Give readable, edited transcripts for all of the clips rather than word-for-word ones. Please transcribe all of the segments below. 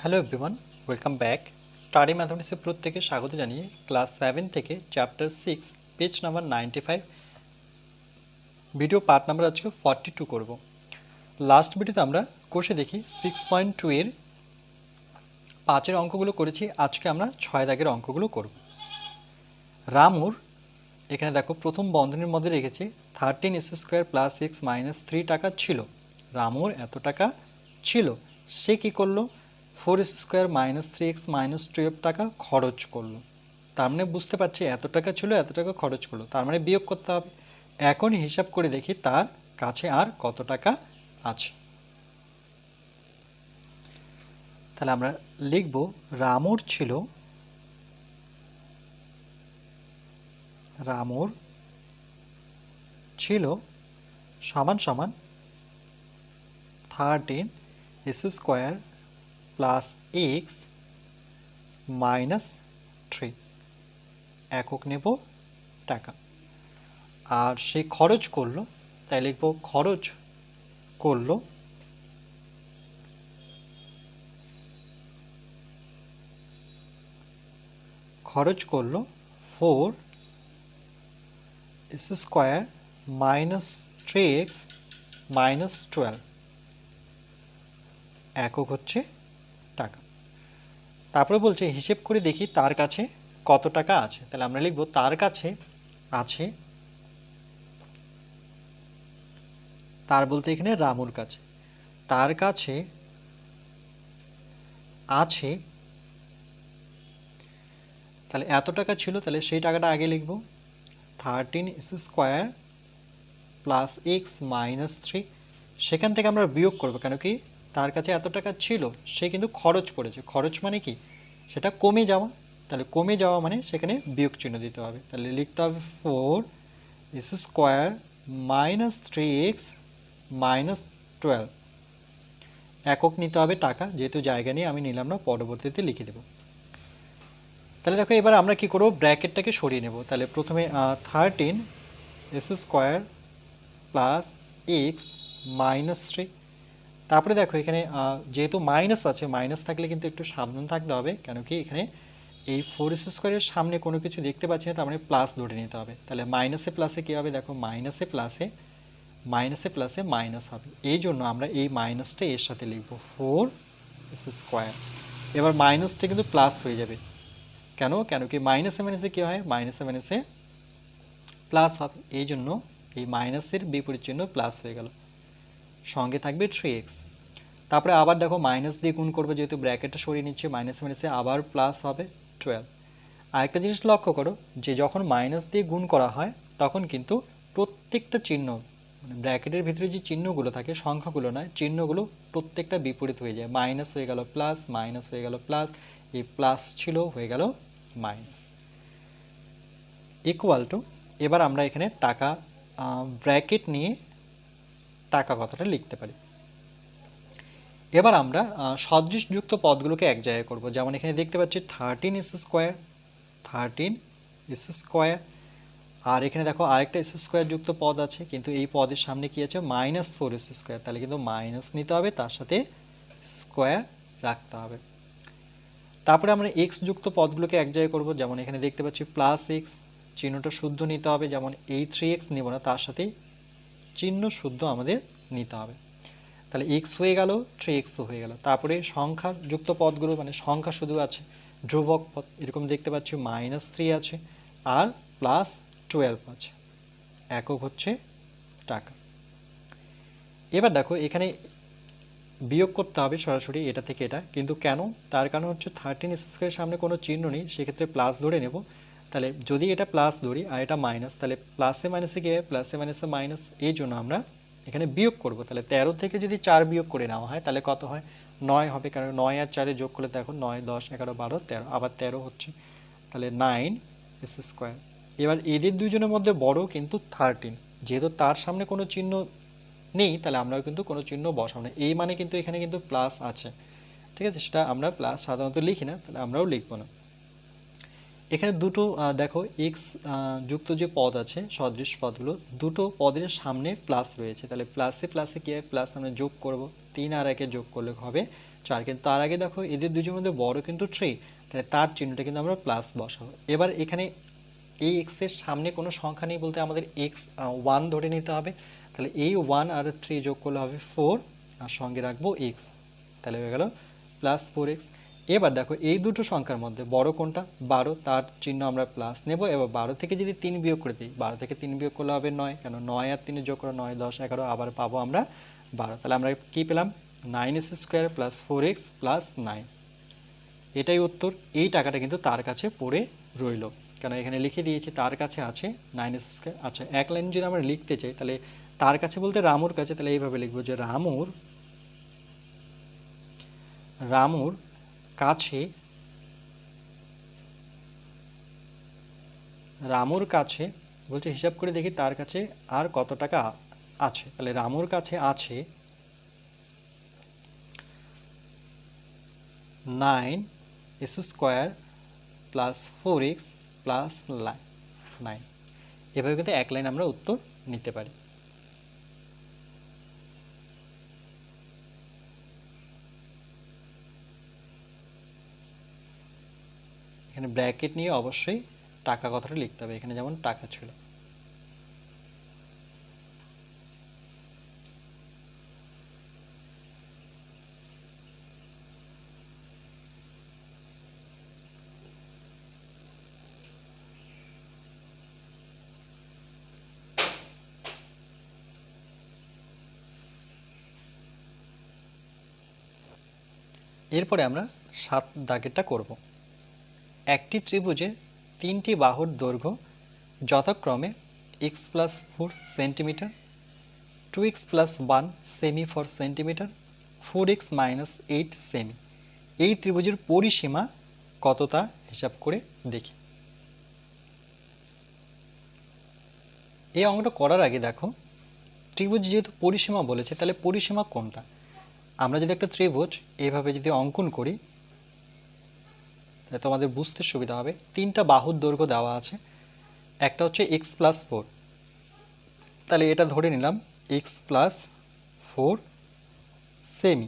Hello everyone, welcome back. Study ম্যাথমেটিক্সের প্রত্যেকে স্বাগত জানিয়ে ক্লাস 7 থেকে chapter 6 page number 95 video part number আজকে 42 করব। লাস্ট ভিডিওতে আমরা কোর্সে দেখি 6.2 এর 5-এর অঙ্কগুলো করেছি। আজকে আমরা 6 দাগের অঙ্কগুলো করব। রামুর এখানে দেখো প্রথম বন্ধনীর মধ্যে রেখেছি 13x² + x - 3 টাকা ছিল। রামুর এত টাকা ছিল, সে কি করলো? 4x² - 3x - 12 টাকা খরচ করলো। তার মানে বুঝতে পারছি এত টাকা ছিল, এত টাকা খরচ করলো, তার মানে বিয়োগ করতে হবে। এখন হিসাব করে দেখি তার কাছে আর কত টাকা আছে। তাহলে আমরা লিখব রামুর ছিল সমান সমান 13x² + x - 3 একক নেব টাকা। আর সে খরচ করলো, তাই লিখব খরচ করলো 4x² - 3x - 12 একক হচ্ছে টাকা। তারপরে বলছে হিসেব করে দেখি তার কাছে কত টাকা আছে। তাহলে আমরা লিখব তার কাছে আছে, তার বলতে এখানে রামুর কাছে, তার কাছে আছে, তাহলে এত টাকা ছিল, তাহলে সেই টাকাটা আগে লিখব 13x² + x - 3। সেখান থেকে আমরা বিয়োগ করব, কেন কি তার কাছে এত টাকা ছিল, সে কিন্তু খরচ করেছে। খরচ মানে কি? সেটা কমে যাওয়া। তাহলে কমে যাওয়া মানে সেখানে বিয়োগ চিহ্ন দিতে হবে। তাহলে লিখতে হবে 4x² - 3x - 12 একক নিতে হবে টাকা, যেহেতু জায়গা নিয়ে আমি নিলাম না, পরবর্তীতে লিখে দেব। তাহলে দেখো এবার আমরা কি করব, ব্র্যাকেটটাকে সরিয়ে নেব। তাহলে প্রথমে 13x² + x - 3। তারপরে দেখো এখানে যেহেতু মাইনাস আছে, মাইনাস থাকলে কিন্তু একটু সাবধান থাকতে হবে, কেন কি এখানে এই 4x² এর সামনে কোনো কিছু দেখতে পাচ্ছি না, তার মানে প্লাস ধরে নিতে হবে। তাহলে মাইনাসে প্লাসে কী হবে? দেখো মাইনাসে প্লাসে মাইনাস হবে, এই জন্য আমরা এই মাইনাসটা এর সাথে লিখব 4x²। এবার মাইনাসটা কিন্তু প্লাস হয়ে যাবে। কেন কি মাইনাসে মাইনাসে কী হয়? মাইনাসে প্লাস হবে, এই জন্য এই মাইনাসের বিপরীত চিহ্ন প্লাস হয়ে গেল, সঙ্গে থাকবে 3x। তারপরে আবার দেখো মাইনাস দিয়ে গুণ করবে, যেহেতু ব্র্যাকেটটা সরিয়ে নিচ্ছে, মাইনাসে আবার প্লাস হবে 12। আরেকটা জিনিস লক্ষ্য করো, যে যখন মাইনাস দিয়ে গুণ করা হয় তখন কিন্তু প্রত্যেকটা চিহ্ন, মানে ব্র্যাকেটের ভিতরে যে চিহ্নগুলো থাকে, সংখ্যাগুলো নয়, চিহ্নগুলো প্রত্যেকটা বিপরীত হয়ে যায়। মাইনাস হয়ে গেল প্লাস, মাইনাস হয়ে গেল প্লাস, এই প্লাস ছিল হয়ে গেল মাইনাস। ইকুয়াল টু, এবার আমরা এখানে টাকা ব্র্যাকেট নিয়ে টাকা কথাটা লিখতে পারি। এবার আমরা সদৃশযুক্ত পদগুলোকে এক জায়গায় করব। যেমন এখানে দেখতে পাচ্ছি 13x², আর এখানে দেখো আরেকটা s² যুক্ত পদ আছে, কিন্তু এই পদের সামনে কি আছে? -4s²। তাহলে কিন্তু মাইনাস নিতে হবে, তার সাথে স্কোয়ার রাখতে হবে। তারপরে আমরা x যুক্ত পদগুলোকে এক জায়গায় করব। যেমন এখানে দেখতে পাচ্ছি +x, চিহ্নটা শুদ্ধ নিতে হবে, যেমন এই 3x নেব না, তার সাথে চিহ্ন শুদ্ধ আমাদের নিতে হবে। তাহলে x হয়ে গেল, 3xও হয়ে গেল। তারপরে সংখ্যা যুক্ত পদগুলো, মানে সংখ্যা শুধু আছে, ধ্রুবক পদ, এরকম দেখতে পাচ্ছি -3 আছে আর +12 আছে, একক হচ্ছে টাকা। এবার দেখো এখানে বিয়োগ করতে হবে সরাসরি এটা থেকে এটা, কিন্তু কেন? তার কারণ হচ্ছে 13x² সামনে কোনো চিহ্ন নেই, সেক্ষেত্রে প্লাস ধরে নেব। তাহলে যদি এটা প্লাস ধরি আর এটা মাইনাস, তাহলে প্লাসে মাইনাসে কী হবে? প্লাসে মাইনাসে মাইনাস, এই জন্য আমরা এখানে বিয়োগ করব। তাহলে 13 থেকে যদি 4 বিয়োগ করে নেওয়া হয় তাহলে কত হয়? 9 হবে, কারণ 9 আর 4 যোগ করলে দেখো 9, 10, 11, 12, 13, আবার 13 হচ্ছে, তাহলে 9s²। এবার এদের দুজনের মধ্যে বড় কিন্তু 13, যেহেতু তার সামনে কোনো চিহ্ন নেই, তাহলে আমরাও কিন্তু কোনো চিহ্ন বসাবো না। এই মানে কিন্তু এখানে কিন্তু প্লাস আছে, ঠিক আছে? সেটা আমরা প্লাস সাধারণত লিখি না, তাহলে আমরাও লিখবো না। এখানে দুটো দেখো এক্স যুক্ত যে পদ আছে, সদৃশ পদগুলো, দুটো পদের সামনে প্লাস রয়েছে, তাহলে প্লাসে কী হয়? প্লাস আমরা যোগ করব, 3 আর 1 যোগ করলে হবে 4, কিন্তু তার আগে দেখো এদের দুজনের মধ্যে বড় কিন্তু 3, তাহলে তার চিহ্নটা কিন্তু আমরা প্লাস বসাবো। এবার এখানে এই এক্স এর সামনে কোনো সংখ্যা নেই বলতে আমাদের এক্স 1 ধরে নিতে হবে। তাহলে এই 1 আর 3 যোগ করলে হবে 4, আর সঙ্গে রাখবো এক্স, তাহলে হয়ে গেল প্লাস 4x। এবার দেখো এই দুটো সংখ্যার মধ্যে বড় কোনটা, 12, তার চিহ্ন আমরা প্লাস নেব। এবার 12 থেকে যদি 3 বিয়োগ করে দিই, 12 থেকে 3 বিয়োগ করলে হবে 9, কেন 9 আর 3 যোগ করে 9, 10, 11, আবার পাবো আমরা 12। তাহলে আমরা কি পেলাম, 9s square plus 4x plus 9। এটাই উত্তর। এই টাকাটা কিন্তু তার কাছে পড়ে রইল, কেন এখানে লিখে দিয়েছি তার কাছে আছে 9s স্কোয়ার। আচ্ছা, এক লাইন যদি আমরা লিখতে চাই তাহলে তার কাছে বলতে রামুর কাছে, তাহলে এইভাবে লিখবো যে রামুর কাছে, বলছে হিসাব করে দেখি তার কাছে আর কত টাকা আছে। তাহলে রামুর কাছে আছে 9s square plus 4x plus 9। এভাবে কিন্তু এক লাইন আমরা উত্তর নিতে পারি। এখানে ব্র্যাকেট নিয়ে অবশ্যই টাকা কথাটা লিখতে হবে, এখানে যেমন টাকা ছিল। এরপরে আমরা 7 দাগেরটা করব। একটি ত্রিভুজের 3টি বাহুর দৈর্ঘ্য যথাক্রমে x plus 4 centimetre, 2x plus 1 semi for centimetre, 4x minus 8 semi. এই ত্রিভুজের পরিসীমা কত তা হিসাব করে দেখি। এই অঙ্কটা করার আগে দেখো, ত্রিভুজ যেহেতু পরিসীমা বলেছে, তাহলে পরিসীমা কোনটা। আমরা যদি একটা ত্রিভুজ এইভাবে যদি অঙ্কন করি, তাহলে তোমাদের বুঝতে সুবিধা হবে। 3টা বাহুর দৈর্ঘ্য দেওয়া আছে, একটা হচ্ছে x প্লাস 4, তাহলে এটা ধরে নিলাম x প্লাস 4 সেমি।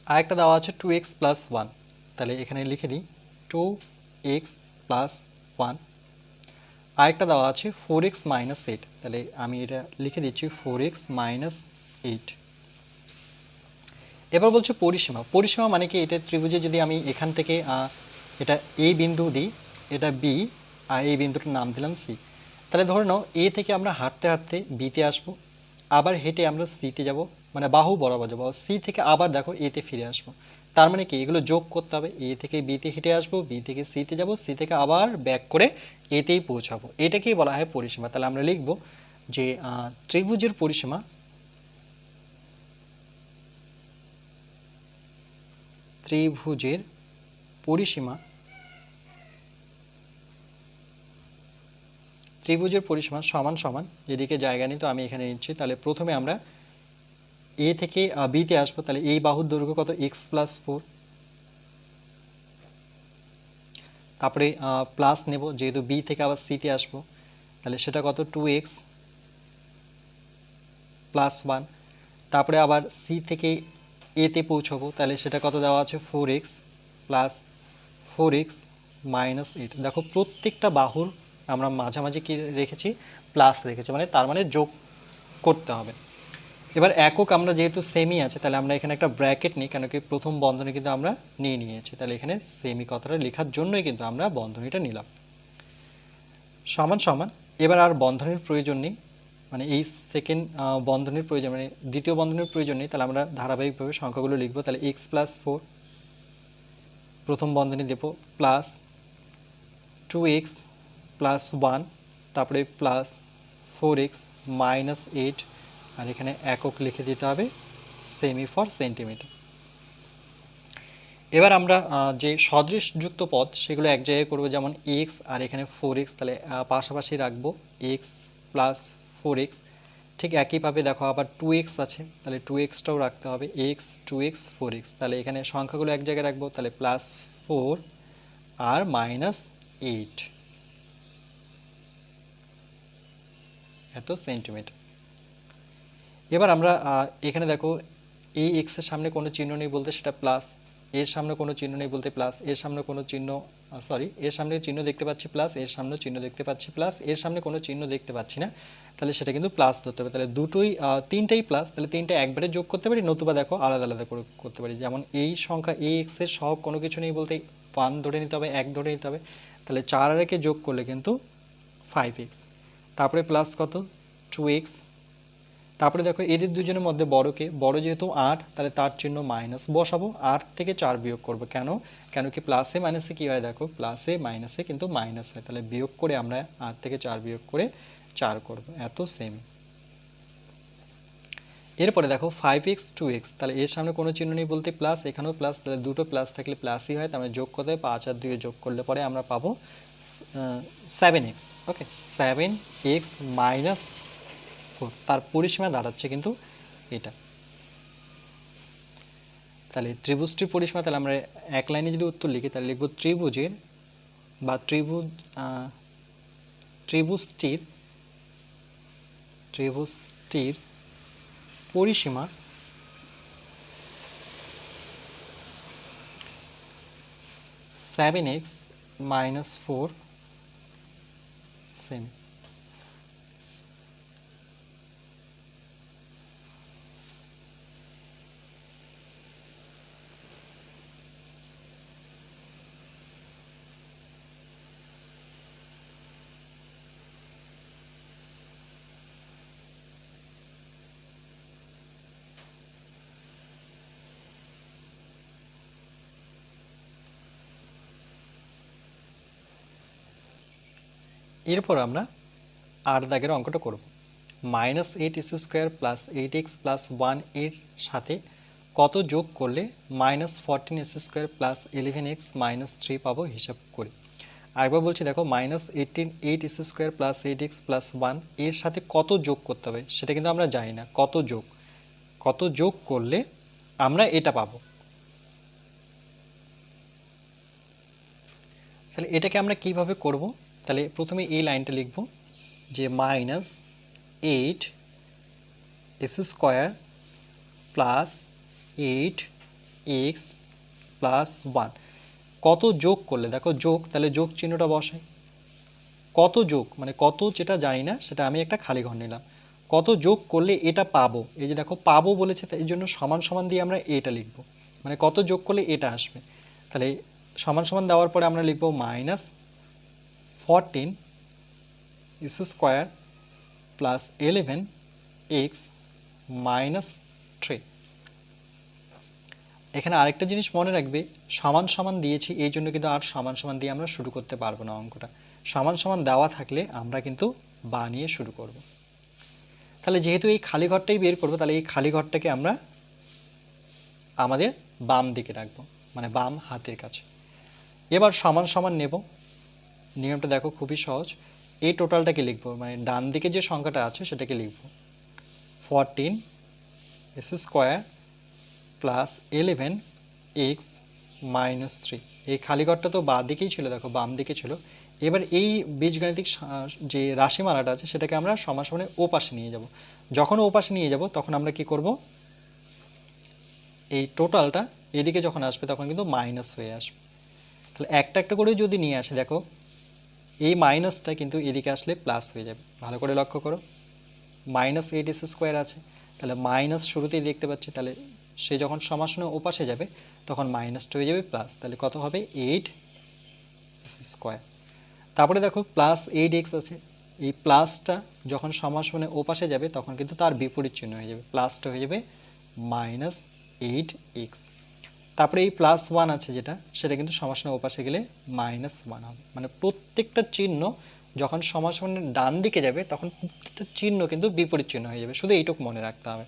আর একটা দেওয়া আছে 2x প্লাস 1, তাহলে এখানে লিখে দিই 2x প্লাস 1। আরেকটা দেওয়া আছে 4x মাইনাস 8, তাহলে আমি এটা লিখে দিচ্ছি 4x মাইনাস 8। এবার বলছে পরিসীমা। পরিসীমা মানে কি, এটা ত্রিভুজে যদি আমি এখান থেকে এটা এই বিন্দু দিই, এটা বি, আর এই বিন্দুটার নাম দিলাম সি। তাহলে ধরে নাও এ থেকে আমরা হাঁটতে হাঁটতে বিতে আসবো, আবার হেঁটে আমরা সিতে যাব, মানে বাহু বরাবর যাবো, সি থেকে আবার দেখো এতে ফিরে আসবো। তার মানে কি, এগুলো যোগ করতে হবে। এ থেকে বিতে হেঁটে আসবো, বি থেকে সিতে যাব, সি থেকে আবার ব্যাক করে এতেই পৌঁছাবো। এটাকেই বলা হয় পরিসীমা। তাহলে আমরা লিখবো যে ত্রিভুজের পরিসীমা, ত্রিভুজের পরিসীমা, ত্রিভুজের পরিসীমা সমান সমান, এদিকে জায়গা নিই তো আমি এখানে নিচ্ছি। তাহলে প্রথমে আমরা এ থেকে বিতে আসবো, তাহলে এই বাহুর দৈর্ঘ্য কত, এক্স প্লাস 4, তারপরে প্লাস নেব যেহেতু বি থেকে আবার সিতে আসবো, তাহলে সেটা কত 2x প্লাস 1। তারপরে আবার সি থেকে এতে পৌঁছবো, তাহলে সেটা কত দেওয়া আছে 4x প্লাস 4x মাইনাস 8। দেখো প্রত্যেকটা বাহুর আমরা মাঝামাঝি কি রেখেছি, প্লাস রেখেছি, মানে তার মানে যোগ করতে হবে। এবার একক আমরা যেহেতু সেমি আছে, তাহলে আমরা এখানে একটা ব্র্যাকেট নিই, কেন কি প্রথম বন্ধনী কিন্তু আমরা নিয়েছি, তাহলে এখানে সেমি কথাটা লেখার জন্যই কিন্তু আমরা বন্ধনীটা নিলাম। সমান সমান, এবার আর বন্ধনীর প্রয়োজন নেই, মানে এই সেকেন্ড বন্ধনীর প্রয়োজন, মানে দ্বিতীয় বন্ধনীর প্রয়োজন নেই। তাহলে আমরা ধারাবাহিকভাবে সংখ্যাগুলো লিখবো। তাহলে x প্লাস 4, প্রথম বন্ধনী দেব, প্লাস 2x প্লাস 1, তারপরে প্লাস 4x মাইনাস 8, আর এখানে একক লিখে দিতে হবে সেমি ফর সেন্টিমিটার। এবার আমরা যে সদৃশযুক্ত পদ সেগুলো এক জায়গায় করবো, যেমন x আর এখানে 4x, তাহলে পাশাপাশি রাখবো x প্লাস 4x। ঠিক একইভাবে দেখো আবার 2x আছে, তাহলে 2xটাও রাখতে হবে, x 2x 4x। তাহলে এখানে সংখ্যাগুলো এক জায়গায় রাখবো, তাহলে প্লাস 4 আর মাইনাস 8 এত সেন্টিমিটার। এবার আমরা এখানে দেখো এই এক্সের সামনে কোনো চিহ্ন নেই বলতে সেটা প্লাস, এর সামনে কোনো চিহ্ন নেই বলতে প্লাস, এর সামনে কোনো চিহ্ন এর সামনে চিহ্ন দেখতে পাচ্ছি প্লাস, এর সামনে চিহ্ন দেখতে পাচ্ছি প্লাস, এর সামনে কোনো চিহ্ন দেখতে পাচ্ছি না, তাহলে সেটা কিন্তু প্লাস ধরতে হবে। তাহলে দুটোই তিনটাই প্লাস, তাহলে তিনটা একবারে যোগ করতে পারি, নতুবা দেখো আলাদা আলাদা করে করতে পারি। যেমন এই সংখ্যা এই এক্সের সহগ কোনো কিছু নেই বলতে 1 ধরে নিতে হবে, 1 ধরে নিতে হবে, তাহলে 4 আর 1 যোগ করলে কিন্তু 5x, তারপরে প্লাস কত 2x, তারপরে দেখো এদের দুজনের মধ্যে বড়কে, বড় যেহেতু 8 তাহলে তার চিহ্ন মাইনাস বসাবো, 8 থেকে 4 বিয়োগ করব, কেন কেন কি প্লাসে মাইনাসে কি হয়, দেখো প্লাসে মাইনাসে কিন্তু মাইনাস হয়, তাহলে বিয়োগ করে আমরা 8 থেকে 4 বিয়োগ করে 4 করব, এত সেম। এরপরে দেখো 5x 2x, তাহলে এর সামনে কোনো চিহ্ন নেই বলতে প্লাস, এখানেও প্লাস, তাহলে দুটো প্লাস থাকলে প্লাসই হয়, তার মানে যোগ করতে 5 আর 2 যোগ করলে পরে আমরা পাবো 7x। ওকে, 7x মাইনাস 4, তার পরিসীমা দাঁড়াচ্ছে কিন্তু এটা। তাহলে ত্রিভুজটির পরিসীমা, তাহলে আমরা এক লাইনে যদি উত্তর লিখি তাহলে লিখব ত্রিভুজের বা ত্রিভুজটির পরিসীমা (7x - 4) সেমি। এরপর আমরা 8 দাগের অঙ্কটা করব। -8x² + 8x + 1 এর সাথে কত যোগ করলে -14x² + 11x - 3 পাবো হিসাব করে। আরেকবার বলছি, দেখো -8x² + 8x + 1 এর সাথে কত যোগ করতে হবে সেটা কিন্তু আমরা জানি না, কত যোগ করলে আমরা এটা পাবো। তাহলে এটাকে আমরা কিভাবে করব, তাহলে প্রথমে এই লাইনটা লিখব যে -8x² + 8x + 1 কত যোগ করলে, দেখো যোগ, তাহলে যোগ চিহ্নটা বসাই, কত যোগ মানে কত যেটা জানি না সেটা আমি একটা খালি ঘর নিলাম, কত যোগ করলে এটা পাবো, এই যে দেখো পাবো বলেছে তাই জন্য সমান সমান দিয়ে আমরা এটা লিখব, মানে কত যোগ করলে এটা আসবে। তাহলে সমান সমান দেওয়ার পরে আমরা লিখব -14x² + 11x - 3। এখানে আরেকটা জিনিস মনে রাখবে, সমান সমান দিয়েছি এই জন্য কিন্তু আর সমান সমান দিয়ে আমরা শুরু করতে পারবো না অঙ্কটা, সমান সমান দেওয়া থাকলে আমরা কিন্তু বানিয়ে শুরু করব। তাহলে যেহেতু এই খালি ঘরটাই বের করব, তাহলে এই খালি ঘরটাকে আমরা আমাদের বাম দিকে রাখবো, মানে বাম হাতের কাছে। এবার সমান সমান নেব, নিয়মটা দেখো খুবই সহজ, এই টোটালটাকে লিখব, মানে ডান দিকে যে সংখ্যাটা আছে সেটাকে লিখব 14x² + 11x - 3। এই খালি ঘরটা তো বাঁ দিকেই ছিল, দেখো বাম দিকে ছিল। এবার এই বীজগাণিতিক যে রাশিমালাটা আছে সেটাকে আমরা সমাসমানে ও পাশে নিয়ে যাব। যখন ও পাশে নিয়ে যাব তখন আমরা কি করব, এই টোটালটা এদিকে যখন আসবে তখন কিন্তু মাইনাস হয়ে আসবে। তাহলে একটা একটা করে যদি নিয়ে আসে, দেখো এই মাইনাসটা কিন্তু এদিকে আসলে প্লাস হয়ে যাবে, ভালো করে লক্ষ্য করো। -8x² আছে, তাহলে মাইনাস শুরুতেই দেখতে পাচ্ছি, তাহলে সে যখন সমাসনে ওপাশে যাবে তখন মাইনাসটা হয়ে যাবে প্লাস, তাহলে কত হবে 8x²। তারপরে দেখো +8x আছে, এই প্লাসটা যখন সমাসনে ওপাশে যাবে তখন কিন্তু তার বিপরীত চিহ্ন হয়ে যাবে, প্লাসটা হয়ে যাবে -8x। তারপরে এই +1 আছে যেটা, সেটা কিন্তু সমাসনে ওপাশে গেলে -1 হবে, মানে প্রত্যেকটা চিহ্ন যখন সমাসনের ডান দিকে যাবে তখন প্রত্যেকটা চিহ্ন কিন্তু বিপরীত চিহ্ন হয়ে যাবে, শুধু এইটুকু মনে রাখতে হবে।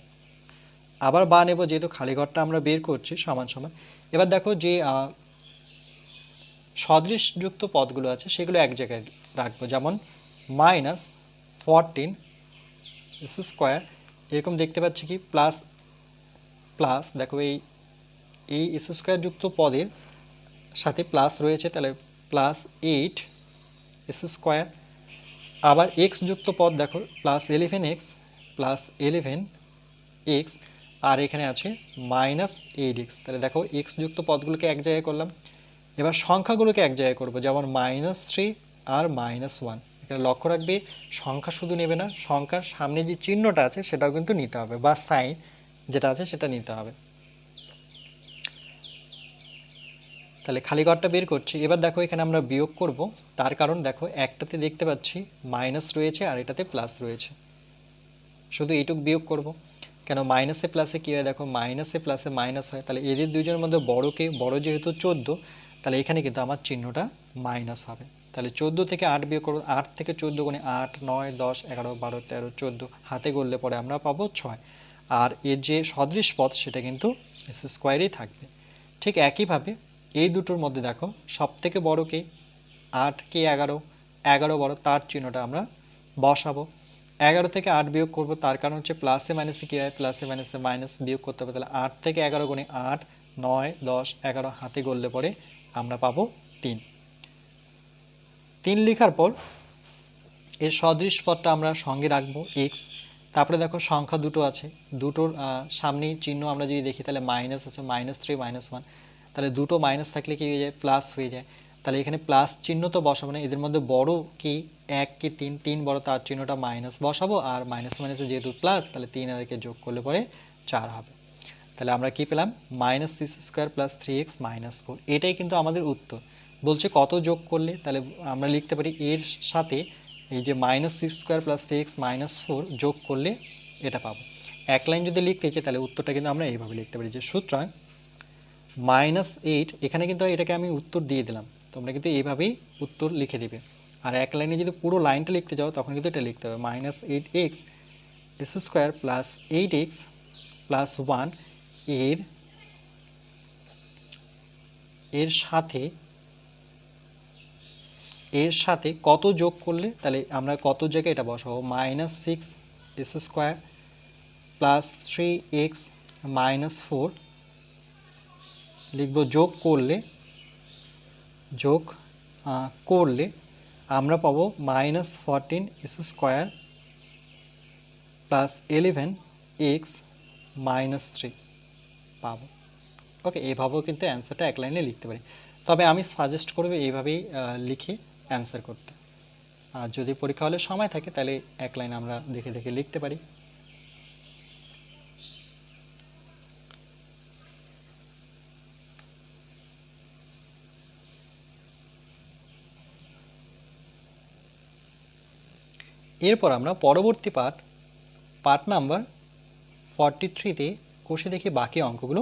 আবার বা নেব, যেহেতু খালি ঘরটা আমরা বের করছি সমান সমান। এবার দেখো যে সদৃশযুক্ত পদগুলো আছে সেগুলো এক জায়গায় রাখবো, যেমন -14x², এরকম দেখতে পাচ্ছি কি প্লাস প্লাস, দেখো এই x² যুক্ত পদের সাথে প্লাস রয়েছে, তাহলে +8x²। আবার x যুক্ত পদ দেখো +11x + 11x, আর এখানে আছে মাইনাস 8x। তাহলে দেখো এক্স যুক্ত পদগুলোকে এক জায়গায় করলাম। এবার সংখ্যাগুলোকে এক জায়গায় করব, যেমন -3 আর -1। এখানে লক্ষ্য রাখবে সংখ্যা শুধু নেবে না, সংখ্যার সামনে যে চিহ্নটা আছে সেটাও কিন্তু নিতে হবে, বা সাইন যেটা আছে সেটা নিতে হবে। তাহলে খালি ঘরটা বের করছি। এবার দেখো এখানে আমরা বিয়োগ করব, তার কারণ দেখো একটাতে দেখতে পাচ্ছি মাইনাস রয়েছে আর এটাতে প্লাস রয়েছে, শুধু এইটুক বিয়োগ করব। কেন মাইনাসে প্লাসে কী হয়, দেখো মাইনাসে প্লাসে মাইনাস হয়, তাহলে এদের দুজনের মধ্যে বড়কে বড় যেহেতু 14, তাহলে এখানে কিন্তু আমার চিহ্নটা মাইনাস হবে। তাহলে 14 থেকে 8 বিয়োগ করবো, 8 থেকে 14 গুণে 8, 9, 10, 11, 12, 13, 14, হাতে গড়লে পরে আমরা পাবো 6। আর এর যে সদৃশ পদ সেটা কিন্তু এস স্কোয়ারেই থাকবে। ঠিক একইভাবে এই দুটোর মধ্যে দেখো সব থেকে বড় কে, 8 কি 11, 11 বড়, তার চিহ্নটা আমরা বসাবো। 11 থেকে 8 বিয়োগ করব, তার কারণ হচ্ছে প্লাসে মাইনাসে কী হয়, প্লাসে মাইনাসে মাইনাস বিয়োগ করতে হবে। তাহলে 8 থেকে 11 গুণে 8, 9, 10, 11, হাতে গড়লে পরে আমরা পাবো 3। 3 লেখার পর এর সদৃশ পদটা আমরা সঙ্গে রাখবো এক্স। তারপরে দেখো সংখ্যা দুটো আছে, দুটোর সামনে চিহ্ন আমরা যদি দেখি তাহলে মাইনাস আছে, -3, -1। তাহলে দুটো মাইনাস থাকলে কি হয়ে যায়, প্লাস হয়ে যায়। তাহলে এখানে প্লাস চিহ্ন তো বসাবো না, এদের মধ্যে বড় কি 1 কি 3, 3 বড়, তার চিহ্নটা মাইনাস বসাবো। আর মাইনাস মাইনাসে যেহেতু প্লাস, তাহলে 3 আর একে যোগ করলে পরে 4 হবে। তাহলে আমরা কি পেলাম, -6² + 3x - 4। এটাই কিন্তু আমাদের উত্তর। বলছে কত যোগ করলে, তাহলে আমরা লিখতে পারি এর সাথে এই যে -6² + 3x - 4 যোগ করলে এটা পাবো। এক লাইন যদি লিখতে চাই তাহলে উত্তরটা কিন্তু আমরা এইভাবে লিখতে পারি যে সুতরাং -8, এখানে কিন্তু এটাকে আমি উত্তর দিয়ে দিলাম, তোমরা কিন্তু এইভাবেই উত্তর লিখে দিবে। আর এক লাইনে যদি পুরো লাইনটা লিখতে যাও তখন কিন্তু এটা লিখতে হবে -8x² + 8x + 1 এর সাথে কত যোগ করলে, তাহলে আমরা কত জায়গায় এটা বসাবো, -6² + 3x - 4 লিখব। যোগ করলে আমরা পাবো -14² + 11x - 3 পাবো। ওকে, এভাবেও কিন্তু অ্যান্সারটা এক লাইনে লিখতে পারি, তবে আমি সাজেস্ট করব এইভাবেই লিখে অ্যান্সার করতে। আর যদি পরীক্ষা হলে সময় থাকে তাহলে এক লাইন আমরা দেখে দেখে লিখতে পারি। এরপর আমরা পরবর্তী পার্ট নাম্বার 43-তে কষে দেখি বাকি অঙ্কগুলো